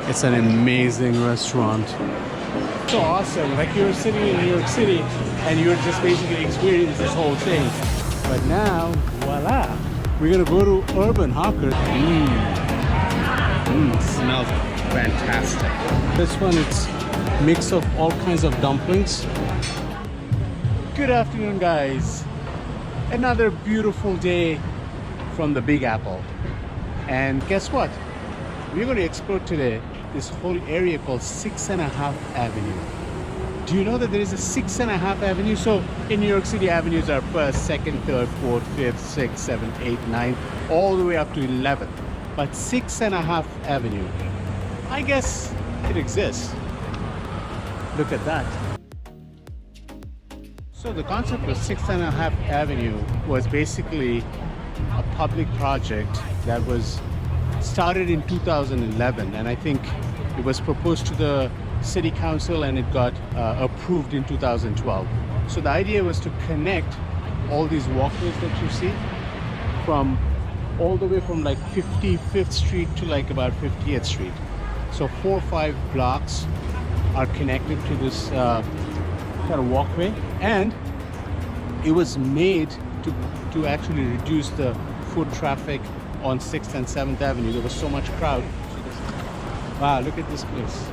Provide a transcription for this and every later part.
It's an amazing restaurant. So awesome. Like you're sitting in New York City and you're just basically experiencing this whole thing. But now, voila, we're gonna go to Urban Hawker. Smells fantastic. This one, it's mix of all kinds of dumplings. Good afternoon, guys. Another beautiful day from the Big Apple. And guess what? We're going to explore today this whole area called 6.5 Avenue. Do you know that there is a 6.5 Avenue? So in New York City, avenues are 1st, 2nd, 3rd, 4th, 5th, 6th, 7th, 8th, 9th, all the way up to 11th. But 6.5 Avenue, I guess it exists. Look at that. So the concept of 6.5 Avenue was basically a public project that was started in 2011, and I think it was proposed to the city council and it got approved in 2012. So the idea was to connect all these walkways that you see from all the way from like 55th Street to like about 50th Street. So 4 or 5 blocks are connected to this kind of walkway, and it was made to actually reduce the foot traffic on 6th and 7th Avenue. There was so much crowd. Wow, look at this place.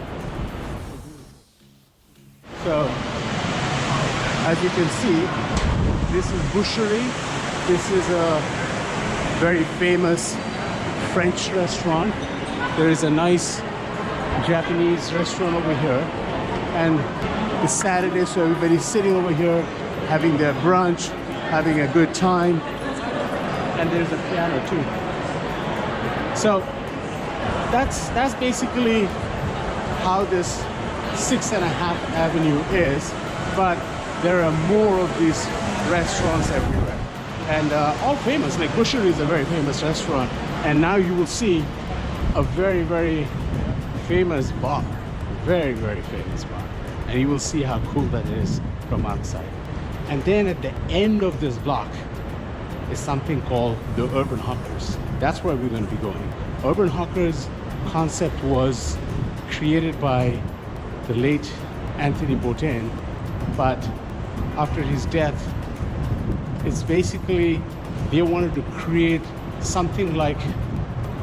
So, as you can see, this is Boucherie. This is a very famous French restaurant. There is a nice Japanese restaurant over here, and it's Saturday, so everybody's sitting over here having their brunch, having a good time, and there's a piano too. So that's basically how this 6.5 Avenue is, but there are more of these restaurants everywhere, and all famous. Like Boucherie is a very famous restaurant, and now you will see a very, very famous bar, very, very famous bar, and you will see how cool that is from outside. And then at the end of this block is something called the Urban Hawkers. That's where we're going to be going. Urban Hawkers concept was created by the late Anthony Bourdain, but after his death, it's basically they wanted to create something like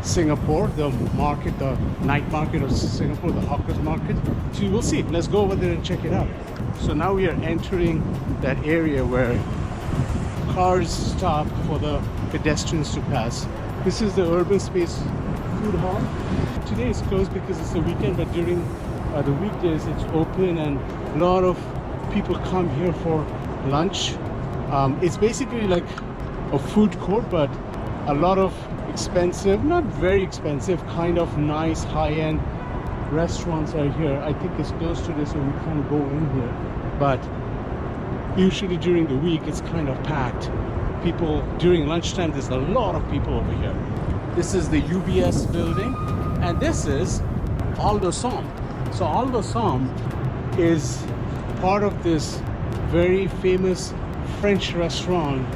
Singapore, the market, the night market of Singapore, the hawkers market. So you will see. Let's go over there and check it out. So now we are entering that area where cars stop for the pedestrians to pass. This is the Urban Space Food Hall. Today it's closed because it's a weekend, but during the weekdays it's open, and a lot of people come here for lunch. It's basically like a food court, but a lot of expensive, not very expensive, kind of nice high-end restaurants are here. I think it's close to this, so we can't go in here, but usually during the week it's kind of packed. People during lunchtime, there's a lot of people over here. This is the UBS building, and this is Aldo Sohm. So Aldo Sohm is part of this very famous French restaurant.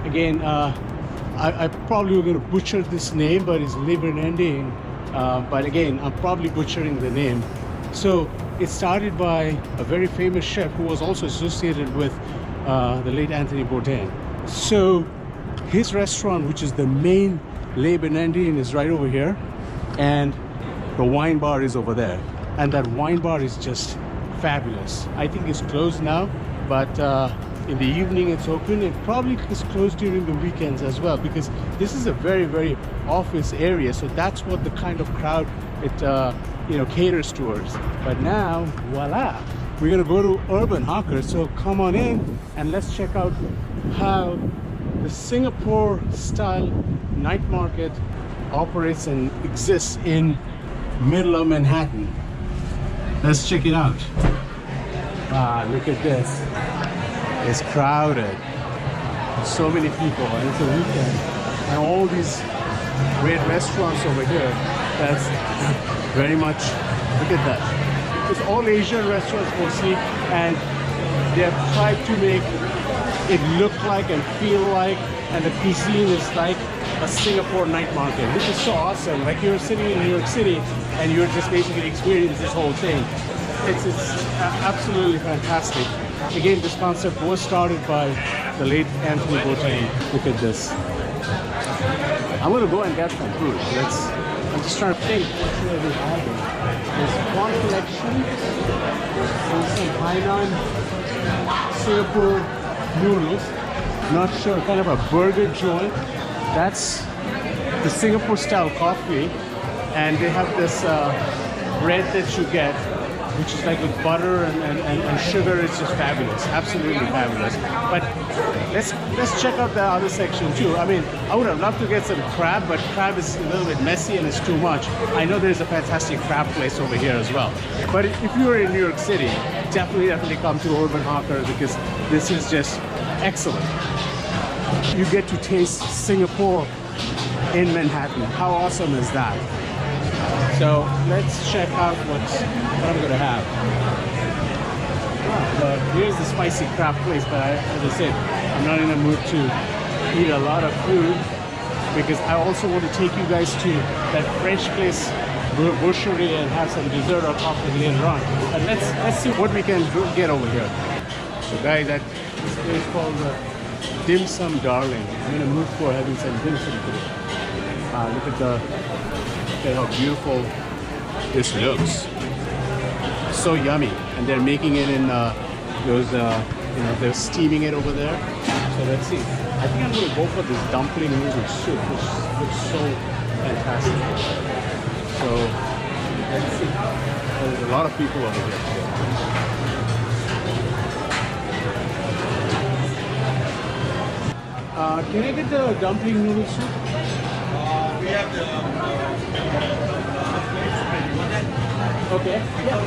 Again, I probably going to butcher this name, but it's Lebanese. But again, I'm probably butchering the name. So it started by a very famous chef who was also associated with the late Anthony Bourdain. So his restaurant, which is the main Lebanese, is right over here, and the wine bar is over there. And that wine bar is just fabulous. I think it's closed now, but in the evening it's open. It probably is closed during the weekends as well, because this is a very, very office area, so that's what the kind of crowd it caters towards. But now, voila, we're gonna go to Urban Hawker. So come on in and let's check out how the Singapore style night market operates and exists in middle of Manhattan. Let's check it out. Look at this. It's crowded. So many people, and it's a weekend. And all these great restaurants over here. That's very much, look at that. It's all Asian restaurants mostly, and they have tried to make it look like and feel like, and the cuisine is like a Singapore night market, which is so awesome. Like you're sitting in New York City and you're just basically experiencing this whole thing. It's absolutely fantastic. Again, this concept was started by the late Anthony Boucherie. Look at this. I'm gonna go and get some food. I'm just trying to think what should we have here. There's one collection. There's some Hainan Singapore noodles. Not sure, kind of a burger joint. That's the Singapore style coffee. And they have this bread that you get, which is like with butter and sugar. It's just fabulous, absolutely fabulous. But let's check out the other section too. I mean, I would have loved to get some crab, but crab is a little bit messy and it's too much. I know there's a fantastic crab place over here as well. But if you are in New York City, definitely come to Urban Hawker because this is just excellent. You get to taste Singapore in Manhattan. How awesome is that? So let's check out what I'm gonna have. Here's the spicy crab place, but as I said, I'm not in a mood to eat a lot of food because I also want to take you guys to that French place, Boucherie, and have some dessert or coffee later on. But let's see what we can get over here. So guys, this place called Dim Sum Darling. I'm in a mood for having some dim sum today. Look at how beautiful this looks. So yummy, and they're making it in those, they're steaming it over there. So let's see. I think I'm gonna go for this dumpling noodle soup, which looks so fantastic. So let's see. There's a lot of people over here today. Can I get the dumpling noodle soup? We have the Okay. Yeah.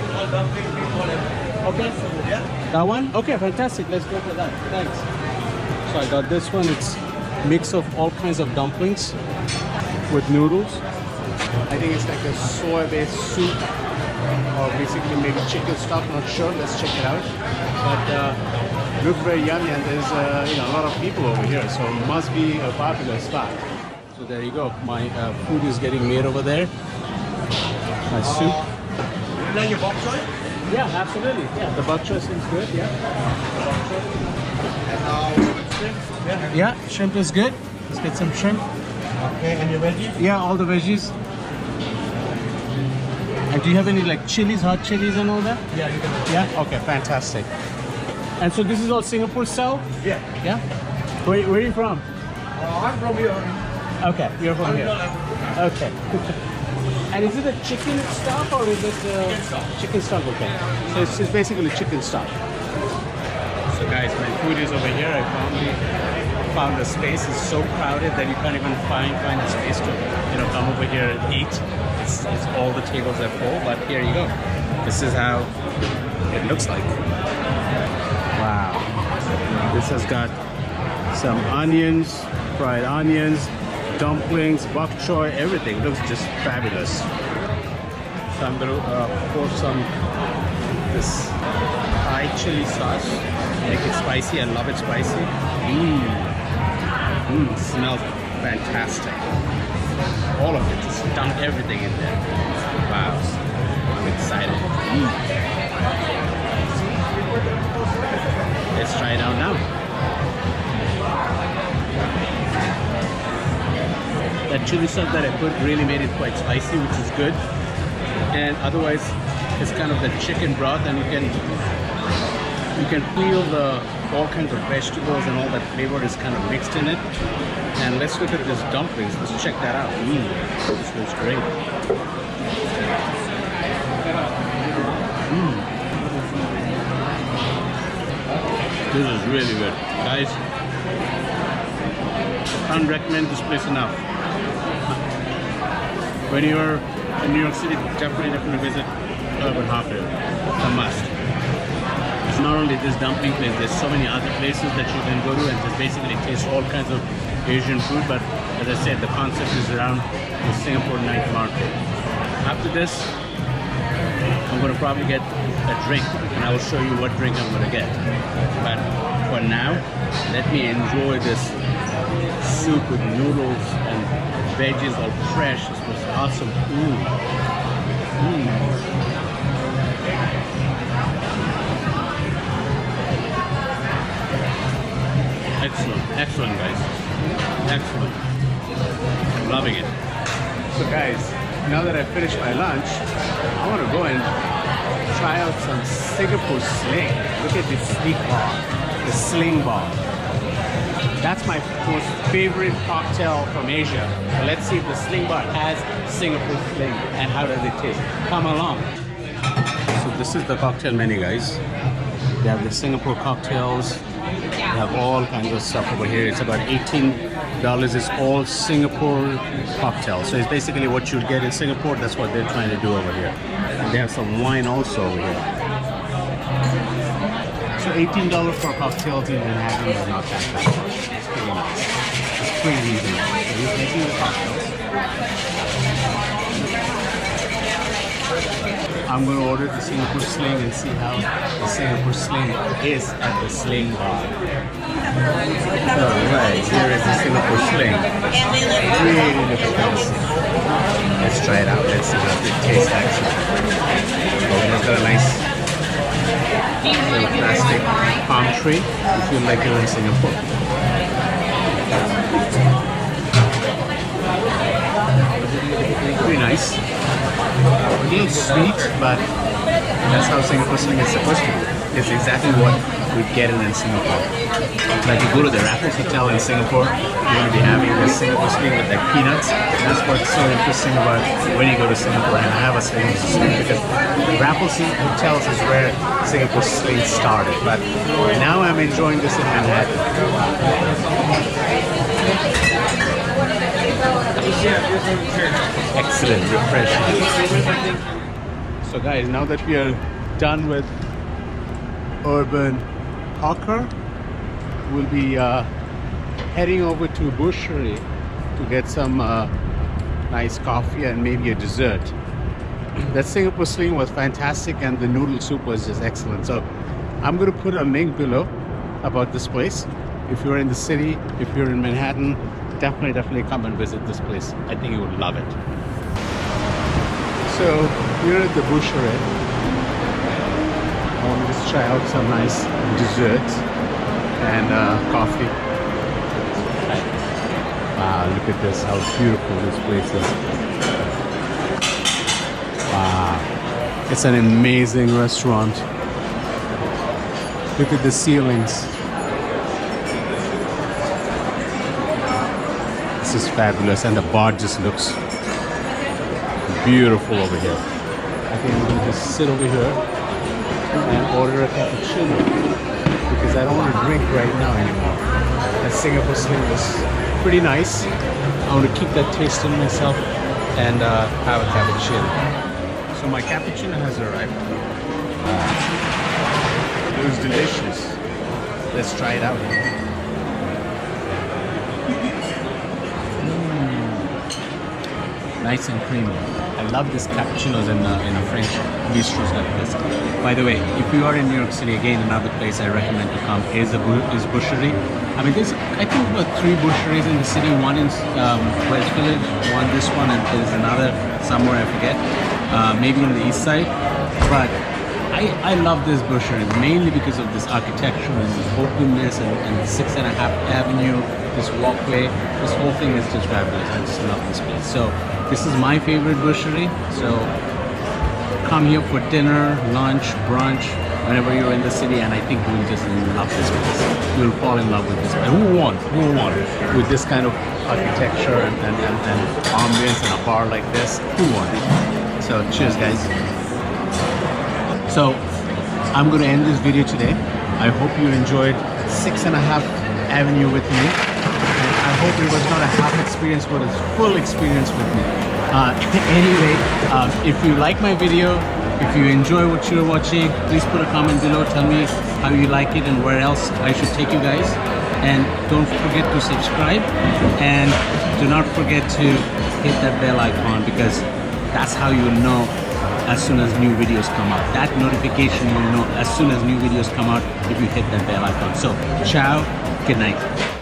Okay. yeah. That one? Okay, fantastic. Let's go for that. Thanks. So I got this one. It's a mix of all kinds of dumplings with noodles. I think it's like a soy-based soup or basically maybe chicken stock. Not sure. Let's check it out. But looks very yummy, and there's a lot of people over here, so it must be a popular spot. So there you go. My food is getting made over there. My soup. You like your bok choy? Yeah, absolutely. Yeah, the bok choy seems good. Yeah. And shrimp? Yeah. Yeah, shrimp is good. Let's get some shrimp. Okay, and your veggies? Yeah, all the veggies. And do you have any like chilies, hot chilies and all that? Yeah, you can. Yeah? Okay, fantastic. And so this is all Singapore style? Yeah. Yeah? Where are you from? I'm from here. Okay, you're from here. Not Okay. And is it a chicken stock or is it Chicken stock. Chicken stock, okay. So it's basically chicken stock. So guys, my food is over here. I found the space is so crowded that you can't even find a space to come over here and eat. It's all the tables are full, but here you go. This is how it looks like. Wow. This has got some onions, fried onions, dumplings, bok choy, everything. Looks just fabulous. So I'm going to pour some this Thai chili sauce. Make it spicy. I love it spicy. Smells fantastic. All of it. Just dunk everything in there. Wow. I'm excited. Let's try it out now. That chili sauce that I put really made it quite spicy, which is good. And otherwise, it's kind of the chicken broth, and you can feel all kinds of vegetables and all that flavor is kind of mixed in it. And let's look at this dumplings. Let's check that out. This looks great. This is really good, guys. Can't recommend this place enough. When you're in New York City, definitely visit Urban Hawker. It's a must. It's not only this dumpling place, there's so many other places that you can go to and just basically taste all kinds of Asian food. But as I said, the concept is around the Singapore night market. After this, I'm going to probably get a drink, and I will show you what drink I'm going to get. But for now, let me enjoy this soup with noodles and veggies are fresh. This was awesome. Excellent guys. Excellent. Loving it. So guys, now that I finished my lunch, I want to go and try out some Singapore Sling. Look at this sleek bar, the Sling bar. That's my most favorite cocktail from Asia. So let's see if the Sling bar has Singapore Sling and how does it taste. Come along. So this is the cocktail menu, guys. They have the Singapore cocktails. They have all kinds of stuff over here. It's about $18. It's all Singapore cocktails. So it's basically what you'd get in Singapore. That's what they're trying to do over here. And they have some wine also over here. So $18 for cocktails in Manhattan is not that bad. It's pretty nice. It's pretty reasonable. So he's making the cocktails. I'm going to order the Singapore Sling and see how the Singapore Sling is at the Sling bar. Alright, here is the Singapore Sling. Really looking fancy. Let's try it out. Let's see how it tastes actually. Oh, it's got a nice little plastic palm tree. You feel like you're in Singapore. Pretty nice. A little sweet, but that's how Singapore Sling is supposed to be. It's exactly what we get in Singapore. Like you go to the Raffles Hotel in Singapore, you're going to be having the Singapore Sling with like peanuts. That's what's so interesting about when you go to Singapore and have a Singapore Sling, because Raffles Hotels is where Singapore Sling started. But now I'm enjoying this in Manhattan. Excellent, refreshing. So guys, now that we are done with Urban Hawker, we'll be heading over to Boucherie to get some nice coffee and maybe a dessert. That Singapore Sling was fantastic and the noodle soup was just excellent. So I'm going to put a link below about this place. If you're in the city, if you're in Manhattan, definitely come and visit this place. I think you would love it. So we're at the Boucherie. I want to just try out some nice desserts and coffee. Wow, look at this, how beautiful this place is. Wow, it's an amazing restaurant. Look at the ceilings. This is fabulous, and the bar just looks beautiful over here. I think I'm going to just sit over here and order a cappuccino because I don't want to drink right now anymore. That Singapore Sling was pretty nice. I want to keep that taste in myself and have a cappuccino. So my cappuccino has arrived. It was delicious. Let's try it out. Nice and creamy. I love these cappuccinos in a French bistros like this. By the way, if you are in New York City, again, another place I recommend to come is Boucherie. I mean, there's I think about 3 Boucheries in the city. One in West Village, one this one, and there's another somewhere I forget. Maybe in the east side. But I love this Boucherie mainly because of this architecture and this openness and 6.5 Avenue, this walkway. This whole thing is just fabulous. I just love this place. So this is my favorite Boucherie. So come here for dinner, lunch, brunch, whenever you're in the city, and I think you'll just love this place. You'll fall in love with this place. Who won't with this kind of architecture and ambience and a bar like this? Who won't? So cheers, guys. So I'm going to end this video today. I hope you enjoyed 6.5 Avenue with me. And I hope it was not a half experience, but a full experience with me. Anyway, if you like my video, if you enjoy what you're watching, please put a comment below. Tell me how you like it and where else I should take you guys. And don't forget to subscribe. And do not forget to hit that bell icon, because that's how you'll know as soon as new videos come out. That notification you'll know as soon as new videos come out if you hit that bell icon. So, ciao, good night.